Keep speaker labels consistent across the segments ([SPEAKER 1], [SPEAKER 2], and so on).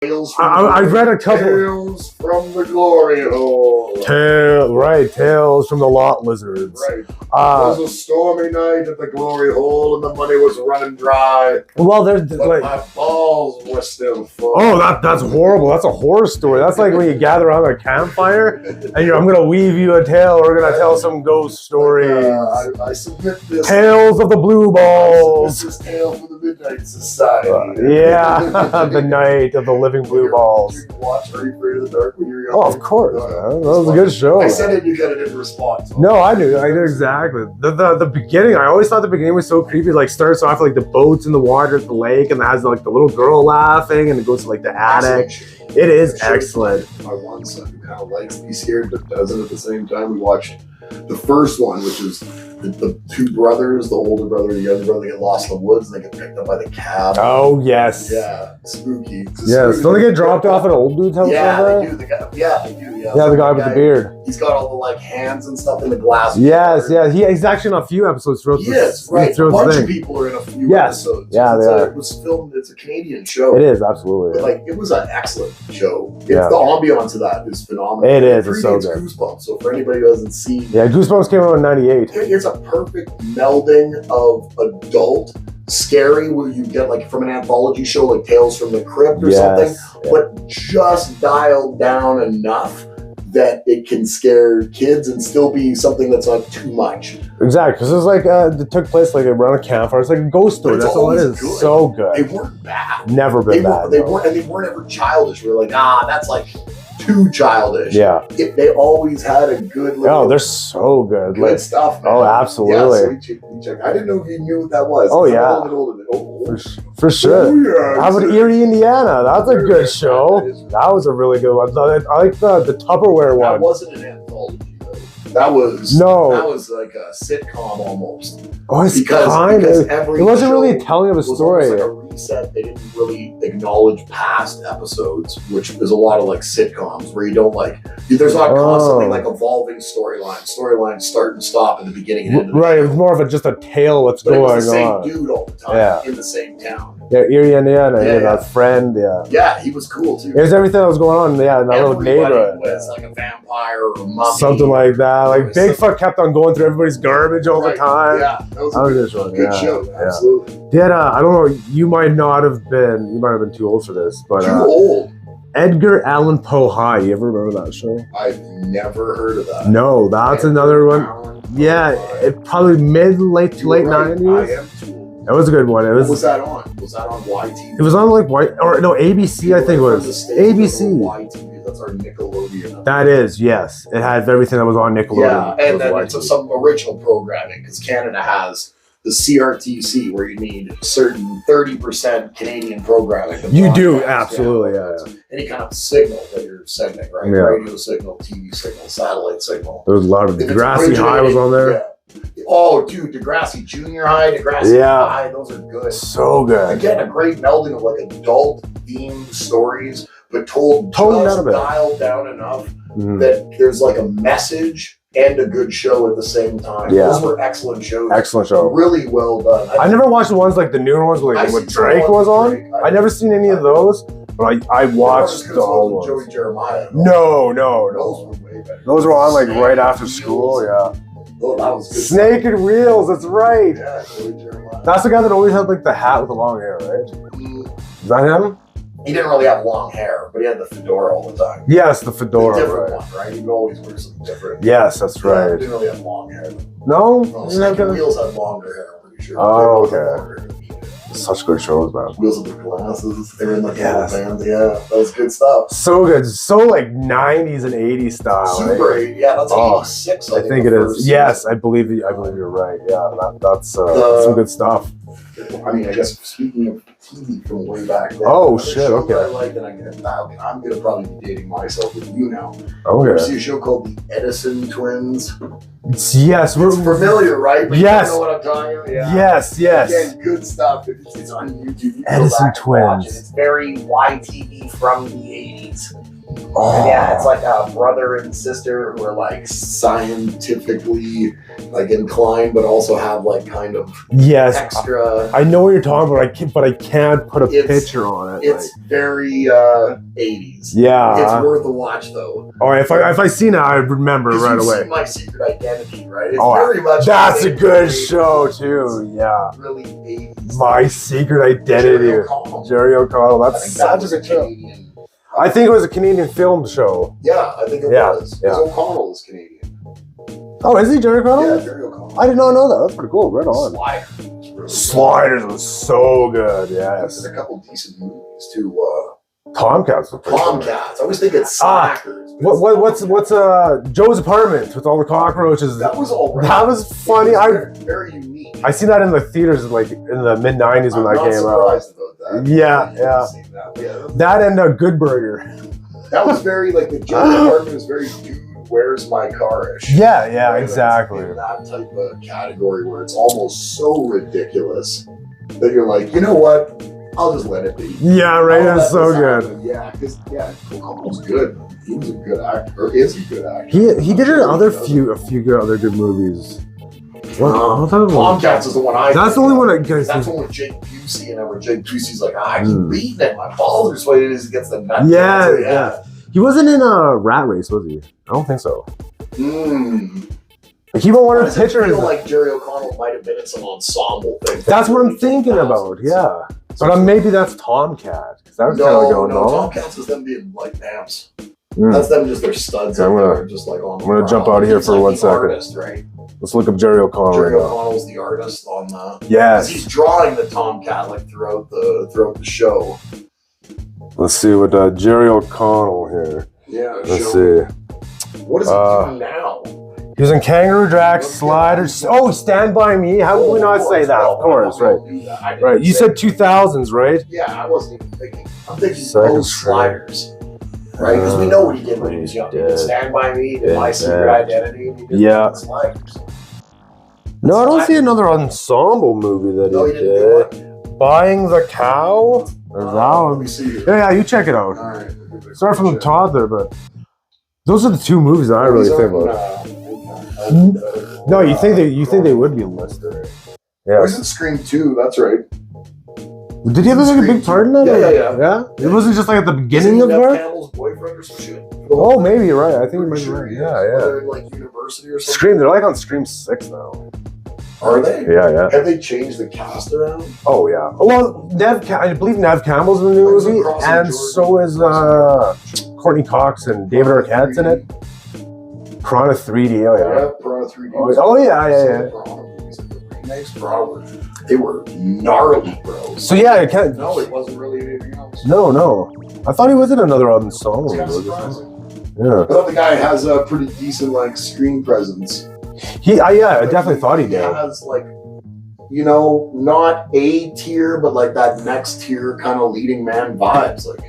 [SPEAKER 1] I read a couple.
[SPEAKER 2] Tales from the Glory Hole.
[SPEAKER 1] Tales from the Lot Lizards.
[SPEAKER 2] Right. It was a stormy night at the Glory Hole, and the money was running dry.
[SPEAKER 1] Well, there's
[SPEAKER 2] but
[SPEAKER 1] like
[SPEAKER 2] my balls were still full.
[SPEAKER 1] Oh, that's horrible. That's a horror story. That's like when you gather around a campfire and I'm going to weave you a tale. We're going to tell some ghost stories.
[SPEAKER 2] I submit this.
[SPEAKER 1] Tales of the Blue Balls.
[SPEAKER 2] This is Tale for the Midnight Society.
[SPEAKER 1] The night of the living blue balls.
[SPEAKER 2] Did you watch Are You Afraid of the Dark when you were young?
[SPEAKER 1] Oh, of course. Man. That was a good show.
[SPEAKER 2] I said it, you got it in response.
[SPEAKER 1] No, I knew exactly. The beginning, I always thought the beginning was so creepy. Like starts off like the boats in the water at the lake, and it has like the little girl laughing, and it goes to like the attic. It is excellent.
[SPEAKER 2] My one son who kind of likes these here, but doesn't at the same time. We watched the first one, which is the two brothers, the older brother and the younger brother, get lost in the woods and they get picked up by the cab.
[SPEAKER 1] Oh, yes.
[SPEAKER 2] Yeah, spooky.
[SPEAKER 1] Yes, don't they get dropped off at an old dude's house?
[SPEAKER 2] Yeah, they do. They do. Yeah.
[SPEAKER 1] Yeah, the guy with the beard.
[SPEAKER 2] He's got all the like hands and stuff in the glass.
[SPEAKER 1] Yes, yeah. He's actually in a few episodes throughout
[SPEAKER 2] right. A bunch of people are in a few episodes.
[SPEAKER 1] Yeah, they are.
[SPEAKER 2] It was filmed, it's a Canadian show.
[SPEAKER 1] It is, absolutely.
[SPEAKER 2] But like, it was an excellent show. The ambiance of that is phenomenal.
[SPEAKER 1] It is, it's so good.
[SPEAKER 2] Goosebumps. So for anybody who hasn't seen...
[SPEAKER 1] Yeah, Goosebumps came out in 98.
[SPEAKER 2] It's a perfect melding of adult scary, where you get like from an anthology show like Tales from the Crypt or something, but just dialed down enough that it can scare kids and still be something that's not too much.
[SPEAKER 1] Exactly, because it's like it took place like around a campfire. It's like a ghost story. That's all it is.
[SPEAKER 2] Good.
[SPEAKER 1] So good.
[SPEAKER 2] They weren't bad.
[SPEAKER 1] Never been bad.
[SPEAKER 2] They weren't ever childish. We were like, that's like too childish.
[SPEAKER 1] Yeah.
[SPEAKER 2] They always had a good little...
[SPEAKER 1] Oh, they're so good.
[SPEAKER 2] Good stuff, man.
[SPEAKER 1] Oh, absolutely.
[SPEAKER 2] Yeah, so check. I didn't know if you knew what that was.
[SPEAKER 1] Oh, yeah.
[SPEAKER 2] A little bit older.
[SPEAKER 1] For sure.
[SPEAKER 2] Oh, yeah.
[SPEAKER 1] How about Erie, Indiana? That's a good show. That was a really good one. I like the Tupperware one.
[SPEAKER 2] That wasn't an anthology, though. That was like a sitcom almost.
[SPEAKER 1] Oh, it's kind of. It wasn't really telling of a story.
[SPEAKER 2] Like a reset. They didn't really acknowledge past episodes, which is a lot of like sitcoms where you don't like. There's not constantly like evolving storylines. Storylines start and stop at the beginning and end.
[SPEAKER 1] Right. It was more of just a tale what's going on.
[SPEAKER 2] It was the same dude all the time in the same town.
[SPEAKER 1] Yeah, Erie, Indiana. That friend. Yeah.
[SPEAKER 2] Yeah, he was cool too.
[SPEAKER 1] It was everything that was going on. Yeah, in that little neighborhood.
[SPEAKER 2] Was like a vampire or a mummy.
[SPEAKER 1] Something like that. Like Bigfoot kept on going through everybody's garbage all the time.
[SPEAKER 2] Yeah, that was a good show. Absolutely.
[SPEAKER 1] Did I don't know. You might have been too old for this, but
[SPEAKER 2] too old.
[SPEAKER 1] Edgar Allan Poe High. You ever remember that show?
[SPEAKER 2] I've never heard of that.
[SPEAKER 1] No, that's another one. Yeah, it probably late 90s.
[SPEAKER 2] I am too old.
[SPEAKER 1] That was a good one.
[SPEAKER 2] What was that on? Was that on YTV?
[SPEAKER 1] It was on like ABC. I think it was ABC.
[SPEAKER 2] YTV. That's our Nickelodeon.
[SPEAKER 1] That is, yes. It has everything that was on Nickelodeon.
[SPEAKER 2] Yeah, and then it's some original programming because Canada has the CRTC where you need certain 30% Canadian programming.
[SPEAKER 1] You do, absolutely, yeah.
[SPEAKER 2] Any kind of signal that you're sending, right?
[SPEAKER 1] Yeah.
[SPEAKER 2] Radio signal, TV signal, satellite signal.
[SPEAKER 1] There was a lot of Degrassi High was on there.
[SPEAKER 2] Yeah. Oh, dude, Degrassi Junior High, Degrassi High, those are good.
[SPEAKER 1] So good.
[SPEAKER 2] Again, a great melding of like adult themed stories, but told dialed down enough that there's like a message and a good show at the same time.
[SPEAKER 1] Yeah.
[SPEAKER 2] Those were excellent shows.
[SPEAKER 1] Excellent show.
[SPEAKER 2] Really well done.
[SPEAKER 1] I never watched the ones like the newer ones like when Drake was on. I never seen any of those, but I watched the old ones.
[SPEAKER 2] Joey Jeremiah.
[SPEAKER 1] No.
[SPEAKER 2] Those were way better.
[SPEAKER 1] Those were on like right after school, yeah.
[SPEAKER 2] Oh, that was good.
[SPEAKER 1] Snake and Wheels, that's right.
[SPEAKER 2] Yeah, Joey Jeremiah.
[SPEAKER 1] That's the guy that always had like the hat with the long hair, right? Is that him?
[SPEAKER 2] He didn't really have long hair, but he had the fedora all the time.
[SPEAKER 1] Yes, the fedora.
[SPEAKER 2] The different one, right? He would always wear something different.
[SPEAKER 1] Yes, that's right.
[SPEAKER 2] He didn't really have long hair.
[SPEAKER 1] No?
[SPEAKER 2] Snake and Wheels had longer hair, I'm pretty sure.
[SPEAKER 1] Oh, okay. Such good shows, man.
[SPEAKER 2] Wheels with the glasses. They were in the band. Yeah, that was good stuff.
[SPEAKER 1] So good. So like 90s and 80s style.
[SPEAKER 2] Super 80s. Yeah, that's 86.
[SPEAKER 1] I think it is. Yes, I believe you're right. Yeah, that's some good stuff.
[SPEAKER 2] I mean, I guess speaking of TV from way back then.
[SPEAKER 1] Oh shit! Okay.
[SPEAKER 2] I like that I'm gonna probably be dating myself with you now.
[SPEAKER 1] Okay.
[SPEAKER 2] You ever see a show called The Edison Twins?
[SPEAKER 1] Yes,
[SPEAKER 2] we're familiar, right? But
[SPEAKER 1] yes.
[SPEAKER 2] You know what I'm talking about? Yeah.
[SPEAKER 1] Yes.
[SPEAKER 2] Again, good stuff. It's on YouTube.
[SPEAKER 1] Edison Twins.
[SPEAKER 2] It's very YTV from the 80s.
[SPEAKER 1] Oh.
[SPEAKER 2] And yeah, it's like a brother and sister who are like scientifically like inclined, but also have like kind of
[SPEAKER 1] Yes,
[SPEAKER 2] extra.
[SPEAKER 1] I know what you're talking about. But I can't put a picture on it.
[SPEAKER 2] It's very 80s.
[SPEAKER 1] Yeah,
[SPEAKER 2] It's worth a watch though.
[SPEAKER 1] All right, if I seen it, I remember right
[SPEAKER 2] you've
[SPEAKER 1] away.
[SPEAKER 2] seen My Secret Identity, right? It's
[SPEAKER 1] Oh,
[SPEAKER 2] very much.
[SPEAKER 1] that's a good show too. Yeah,
[SPEAKER 2] Really 80s.
[SPEAKER 1] My Secret Identity. Jerry O'Connell.
[SPEAKER 2] I
[SPEAKER 1] That's
[SPEAKER 2] think that
[SPEAKER 1] such
[SPEAKER 2] was
[SPEAKER 1] a
[SPEAKER 2] a
[SPEAKER 1] good show.
[SPEAKER 2] Canadian.
[SPEAKER 1] I think it was a Canadian film show.
[SPEAKER 2] Yeah, I think it was.
[SPEAKER 1] Yeah.
[SPEAKER 2] Because O'Connell is Canadian.
[SPEAKER 1] Oh, is he Jerry O'Connell?
[SPEAKER 2] Yeah, Jerry O'Connell.
[SPEAKER 1] I did not know that. That's pretty cool. Right on.
[SPEAKER 2] Sliders.
[SPEAKER 1] Sliders was so good. Yes.
[SPEAKER 2] There's a couple decent movies too.
[SPEAKER 1] Tomcats. Was pretty good.
[SPEAKER 2] Tomcats. I always think it's Slackers.
[SPEAKER 1] What's Joe's Apartment with all the cockroaches?
[SPEAKER 2] That was all right.
[SPEAKER 1] That was funny.
[SPEAKER 2] Very unique.
[SPEAKER 1] I seen that in the theaters like in the mid '90s when
[SPEAKER 2] I'm
[SPEAKER 1] that
[SPEAKER 2] not
[SPEAKER 1] came out.
[SPEAKER 2] surprised about that.
[SPEAKER 1] Yeah,
[SPEAKER 2] I
[SPEAKER 1] yeah.
[SPEAKER 2] haven't seen that.
[SPEAKER 1] That and Good Burger.
[SPEAKER 2] That was very like the Jerry Apartment was very dude. Where's my car-ish?
[SPEAKER 1] Yeah, exactly.
[SPEAKER 2] In that type of category where it's almost so ridiculous that you're like, you know what? I'll just let it be.
[SPEAKER 1] Yeah, right.
[SPEAKER 2] I'll
[SPEAKER 1] It's
[SPEAKER 2] let
[SPEAKER 1] so
[SPEAKER 2] this
[SPEAKER 1] good.
[SPEAKER 2] happen. Yeah, because O'Connell was good. He was a good actor, or is a good actor.
[SPEAKER 1] He did a few good other good movies. What type of one?
[SPEAKER 2] Tomcats is the one I.
[SPEAKER 1] That's the only one I guess.
[SPEAKER 2] That's the one with Jake Busey, and where Jake Busey's like, I keep beating it. My balls are sweating as he gets the nut.
[SPEAKER 1] Yeah. He wasn't in a Rat Race, was he? I don't think so. He won't want to picture.
[SPEAKER 2] I feel like Jerry O'Connell might have been in some ensemble thing.
[SPEAKER 1] That's what I'm thinking about. Yeah, but maybe that's Tomcat because that was kind of going on.
[SPEAKER 2] Tomcats is them being like vamps. That's them just their studs.
[SPEAKER 1] I'm gonna
[SPEAKER 2] just like on.
[SPEAKER 1] I'm gonna jump out of here for 1 second.
[SPEAKER 2] Artist, right?
[SPEAKER 1] Let's look up Jerry O'Connell.
[SPEAKER 2] Jerry
[SPEAKER 1] right now.
[SPEAKER 2] O'Connell's the artist on the.
[SPEAKER 1] Yes.
[SPEAKER 2] He's drawing the Tomcat like throughout the show.
[SPEAKER 1] Let's see what Jerry O'Connell here.
[SPEAKER 2] Yeah.
[SPEAKER 1] Let's see.
[SPEAKER 2] What is he doing now?
[SPEAKER 1] He was in Kangaroo Jack, Sliders. Oh, Stand By Me. How would we not say that? Of course, right. Right. You said 2000s, right?
[SPEAKER 2] Yeah, I wasn't even thinking. I'm thinking
[SPEAKER 1] Second
[SPEAKER 2] Sliders. Right? Because we know what he did when he was young. He did Stand By Me, he did My Secret Identity, and he did Sliders.
[SPEAKER 1] No, I don't see another ensemble movie that he
[SPEAKER 2] did.
[SPEAKER 1] did. Buying the Cow? There's that one.
[SPEAKER 2] Let me see here.
[SPEAKER 1] Yeah, you check it out.
[SPEAKER 2] All right.
[SPEAKER 1] Start from the top there, but those are the two movies that I really think about. No, you think they would be listed? Yeah.
[SPEAKER 2] Wasn't Scream 2? That's right.
[SPEAKER 1] Did he have like a big part in that?
[SPEAKER 2] Yeah.
[SPEAKER 1] It wasn't just like at the beginning of the part?
[SPEAKER 2] Camel's boyfriend or some shit.
[SPEAKER 1] Oh, maybe you're right. I think you might be right. Yeah.
[SPEAKER 2] They're in like university or something.
[SPEAKER 1] Scream. They're like on Scream 6 now.
[SPEAKER 2] Are they?
[SPEAKER 1] Yeah.
[SPEAKER 2] Have they changed the cast around?
[SPEAKER 1] Oh yeah. Well, I believe Nev Campbell's in the new movie, and so is Courtney Cox and David Arquette's in it. Piranha 3D. Oh yeah.
[SPEAKER 2] Piranha 3D.
[SPEAKER 1] Oh yeah.
[SPEAKER 2] Remakes, they were gnarly, bro.
[SPEAKER 1] So yeah, it can't.
[SPEAKER 2] No, it wasn't really anything else.
[SPEAKER 1] No. I thought he was in another song.
[SPEAKER 2] It's kind of surprising.
[SPEAKER 1] Yeah.
[SPEAKER 2] I thought the guy has a pretty decent like screen presence.
[SPEAKER 1] I definitely thought he did.
[SPEAKER 2] He has like, not A tier, but like that next tier kind of leading man vibes. Like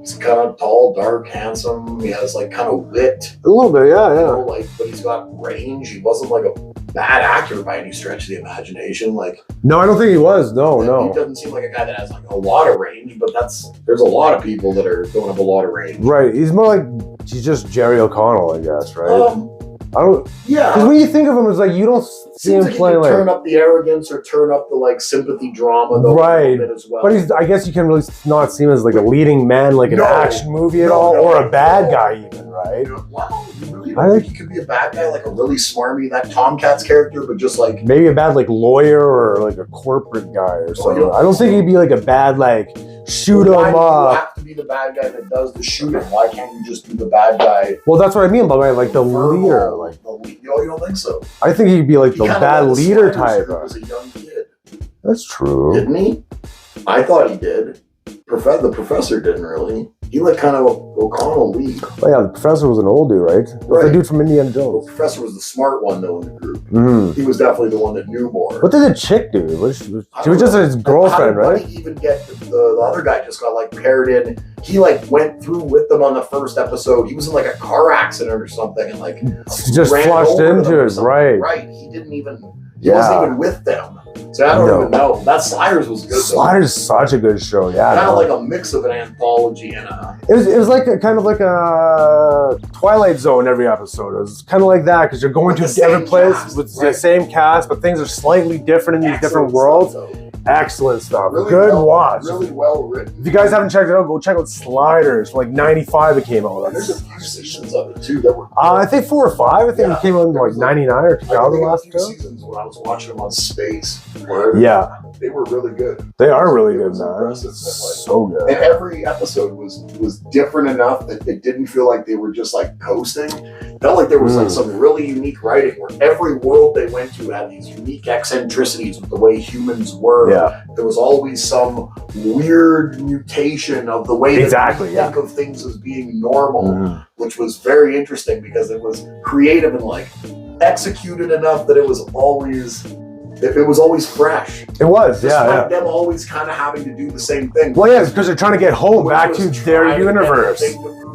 [SPEAKER 2] he's kind of tall, dark, handsome. He has like kind of wit.
[SPEAKER 1] A little bit, yeah.
[SPEAKER 2] But he's got range. He wasn't like a bad actor by any stretch of the imagination. Like,
[SPEAKER 1] no, I don't think he was. No.
[SPEAKER 2] He doesn't seem like a guy that has like a lot of range. But there's a lot of people that don't have a lot of range.
[SPEAKER 1] Right. He's more like he's just Jerry O'Connell, I guess. Right. I don't.
[SPEAKER 2] Yeah.
[SPEAKER 1] Because when you think of him, it's like you don't see him play like
[SPEAKER 2] turn up the arrogance or turn up the like sympathy drama, though,
[SPEAKER 1] right?
[SPEAKER 2] A little bit as well.
[SPEAKER 1] But I guess you can really not see him as like a leading man, like an action movie at all, or a bad guy even, right?
[SPEAKER 2] Wow, you really don't think he could be a bad guy, like a really smarmy that Tomcats character, but just like
[SPEAKER 1] maybe a bad like lawyer or like a corporate guy or something. I don't think he'd be like a bad like shoot him up.
[SPEAKER 2] You have to be the bad guy that does the shooting. Why can't you just be the bad guy?
[SPEAKER 1] Well, that's what I mean by like the leader. Like,
[SPEAKER 2] you don't think so?
[SPEAKER 1] I think he'd be like the bad leader type.
[SPEAKER 2] As a young kid.
[SPEAKER 1] That's true.
[SPEAKER 2] Didn't he? I thought he did. The professor didn't really. He like kind of O'Connell lead.
[SPEAKER 1] Oh yeah, the professor was an old dude, right? The dude from Indiana Jones.
[SPEAKER 2] The professor was the smart one though in the group. He was definitely the one that knew more.
[SPEAKER 1] What did the chick do? She was just his girlfriend, right?
[SPEAKER 2] How did even get the other guy just got like paired in? He like went through with them on the first episode. He was in like a car accident or something, and like
[SPEAKER 1] just flushed into it, right?
[SPEAKER 2] Right. He didn't even. He wasn't even with them. So I don't even know. That Sliders was good.
[SPEAKER 1] Sliders is such a good show. Yeah,
[SPEAKER 2] kind of like a mix of an anthology and a.
[SPEAKER 1] It was like a kind of like a Twilight Zone every episode. It was kind of like that because you're going to a different place with the same cast, but things are slightly different in these different worlds. Excellent stuff.
[SPEAKER 2] Really
[SPEAKER 1] Good watch.
[SPEAKER 2] Really well written.
[SPEAKER 1] If you guys haven't checked it out, go check out Sliders. From like 95 it came out.
[SPEAKER 2] There's a few seasons of it too that were.
[SPEAKER 1] I think 4 or 5. I think it came out in like 99 or 2000 last
[SPEAKER 2] few seasons when I was watching them on Space.
[SPEAKER 1] Yeah.
[SPEAKER 2] They were really good.
[SPEAKER 1] They are really good, man. So good.
[SPEAKER 2] And every episode was different enough that it didn't feel like they were just like coasting. It felt like there was like some really unique writing where every world they went to had these unique eccentricities with the way humans were.
[SPEAKER 1] Yeah.
[SPEAKER 2] There was always some weird mutation of the way that we think of things as being normal, which was very interesting because it was creative and like executed enough that it was always fresh.
[SPEAKER 1] It was,
[SPEAKER 2] Despite them always kind of having to do the same thing.
[SPEAKER 1] Well, yeah, it's because they're trying to get home back to their universe.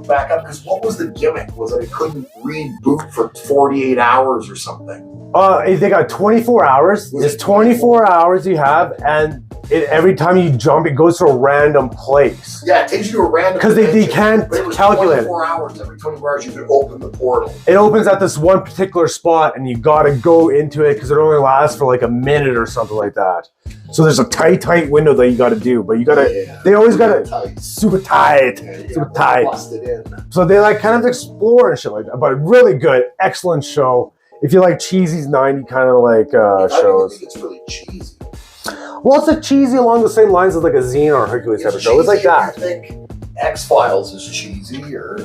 [SPEAKER 2] Back up, because what was the gimmick? Was that it couldn't reboot for 48 hours or something?
[SPEAKER 1] They got 24 hours. It's 24 hours you have, and every time you jump, it goes to a random place.
[SPEAKER 2] Yeah, it takes you to a random place.
[SPEAKER 1] Because they can't calculate it.
[SPEAKER 2] 24 hours. Every 24 hours, you could open the portal.
[SPEAKER 1] It opens at this one particular spot, and you got to go into it because it only lasts for like a minute or something like that. So there's a tight window that you got to do, but you got to. They always got to super tight, super tight.
[SPEAKER 2] Busted in.
[SPEAKER 1] So they like kind of explore and shit like that. But really good, excellent show. If you like cheesy 90 kind of like shows.
[SPEAKER 2] I think it's really cheesy.
[SPEAKER 1] Well, it's like cheesy along the same lines as like a Xena or Hercules type of show. It's like that.
[SPEAKER 2] I think X-Files is cheesy or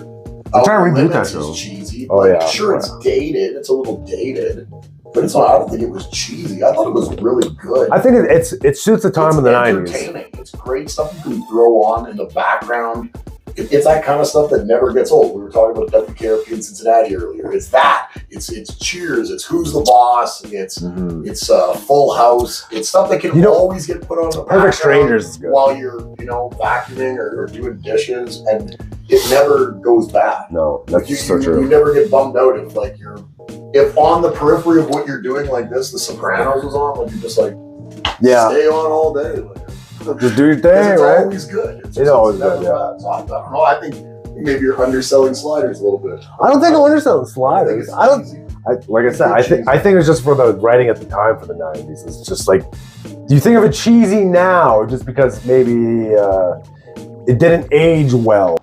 [SPEAKER 1] I'm trying to reboot that show.
[SPEAKER 2] Is cheesy.
[SPEAKER 1] Oh yeah.
[SPEAKER 2] Sure, it's dated. It's a little dated. But it's not, I don't think it was cheesy. I thought it was really good.
[SPEAKER 1] I think it suits the time of the 90s.
[SPEAKER 2] It's entertaining. It's great stuff you can throw on in the background. It's that kind of stuff that never gets old. We were talking about WKRP in Cincinnati earlier. It's that. It's Cheers. It's Who's the Boss. It's Full House. It's stuff that can always get put on the
[SPEAKER 1] Perfect Strangers is good.
[SPEAKER 2] While you're vacuuming or doing dishes, and it never goes bad.
[SPEAKER 1] No, that's so true.
[SPEAKER 2] You never get bummed out if on the periphery of what you're doing like this, The Sopranos was on, like you're just like stay on all day. Like,
[SPEAKER 1] just do your thing,
[SPEAKER 2] it's
[SPEAKER 1] right?
[SPEAKER 2] Always good.
[SPEAKER 1] It's always good, yeah.
[SPEAKER 2] So I don't know. I think maybe you're underselling Sliders a little bit.
[SPEAKER 1] I don't think I'm underselling Sliders. Like I said, I think it was just for the writing at the time for the 90s. It's just like, do you think of it cheesy now, or just because maybe it didn't age well?